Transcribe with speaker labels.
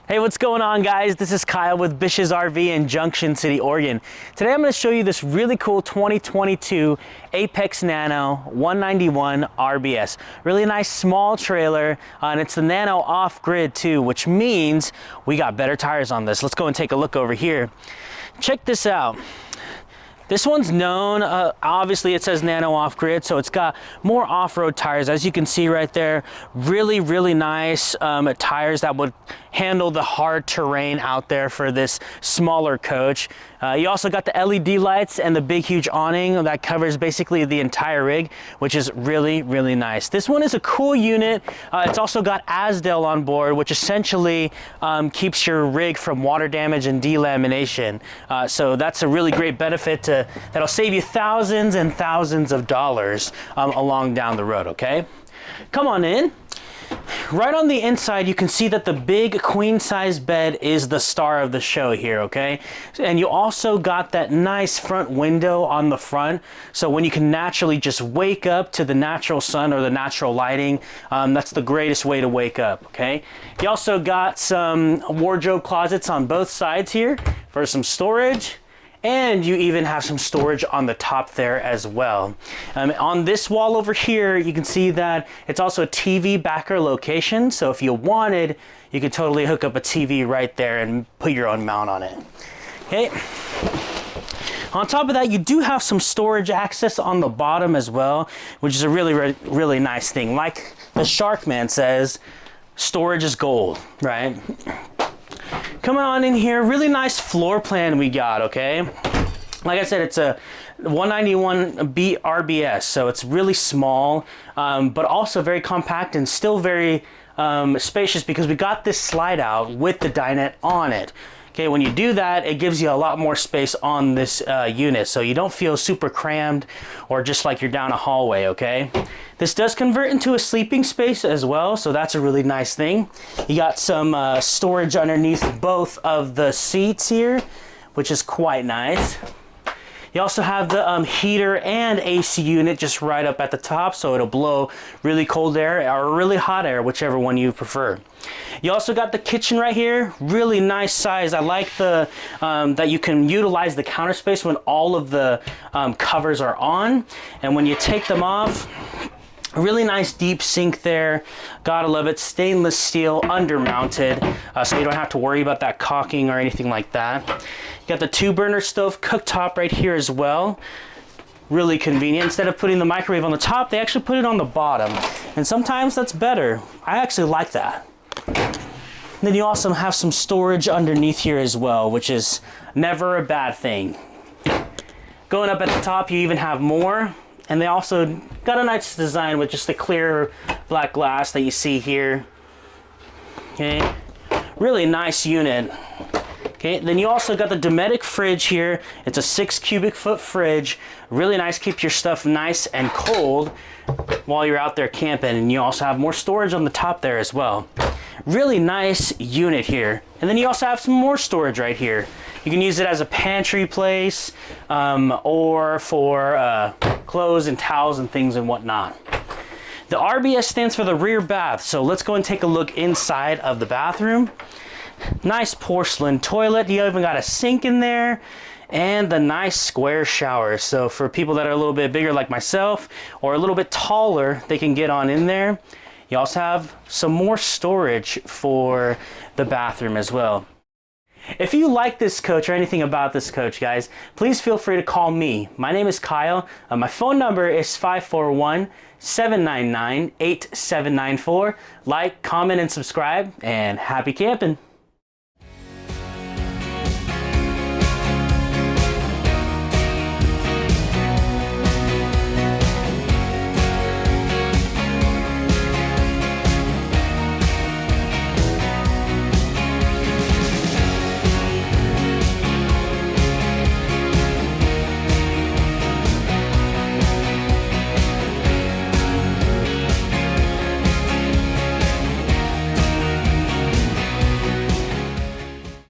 Speaker 1: Hey, what's going on, guys? This is Kyle with BISH'S RV in Junction City, Oregon. Today I'm going to show you this really cool 2022 Apex Nano 191 RBS. Really nice small trailer, and it's the Nano off-grid too, which means we got better tires on this. Let's go and take a look over here. Check this out. This one's known, obviously it says Nano off-grid, so it's got more off-road tires. As you can see right there, really, really nice tires that would handle the hard terrain out there for this smaller coach. You also got the LED lights and the big, huge awning that covers basically the entire rig, which is really, really nice. This one is a cool unit. It's also got Asdel on board, which essentially keeps your rig from water damage and delamination. So that's a really great benefit that'll save you thousands and thousands of dollars along down the road, okay? Come on in. Right on the inside, you can see that the big queen size bed is the star of the show here, okay? And you also got that nice front window on the front, so when you can naturally just wake up to the natural sun or the natural lighting, that's the greatest way to wake up, okay? You also got some wardrobe closets on both sides here for some storage. And you even have some storage on the top there as well. On this wall over here, you can see that it's also a TV backer location. So if you wanted, you could totally hook up a TV right there and put your own mount on it. Okay. On top of that, you do have some storage access on the bottom as well, which is a really, really nice thing. Like the Sharkman says, storage is gold, right? Coming on in here, really nice floor plan we got, okay? Like I said, it's a 191 RBS, so it's really small, but also very compact and still very spacious because we got this slide out with the dinette on it. Okay, when you do that, it gives you a lot more space on this unit, so you don't feel super crammed or just like you're down a hallway, okay? This does convert into a sleeping space as well, so that's a really nice thing. You got some storage underneath both of the seats here, which is quite nice. You also have the heater and AC unit just right up at the top, so it'll blow really cold air or really hot air, whichever one you prefer. You also got the kitchen right here, really nice size. I like the that you can utilize the counter space when all of the covers are on, and when you take them off, really nice deep sink there. Gotta love it. Stainless steel, undermounted, so you don't have to worry about that caulking or anything like that. You got the 2-burner stove cooktop right here as well. Really convenient. Instead of putting the microwave on the top, they actually put it on the bottom. And sometimes that's better. I actually like that. Then you also have some storage underneath here as well, which is never a bad thing. Going up at the top, you even have more. And they also got a nice design with just the clear black glass that you see here. Okay, really nice unit. Okay, then you also got the Dometic fridge here. It's a 6 cubic foot fridge. Really nice, keep your stuff nice and cold while you're out there camping. And you also have more storage on the top there as well. Really nice unit here. And then you also have some more storage right here. You can use it as a pantry place or for clothes and towels and things and whatnot. The RBS stands for the rear bath, so let's go and take a look inside of the bathroom. Nice porcelain toilet. You even got a sink in there and the nice square shower. So for people that are a little bit bigger like myself or a little bit taller, they can get on in there. You also have some more storage for the bathroom as well. If you like this coach or anything about this coach, guys, please feel free to call me. My name is Kyle. My phone number is 541-799-8794. Like, comment, and subscribe, and happy camping.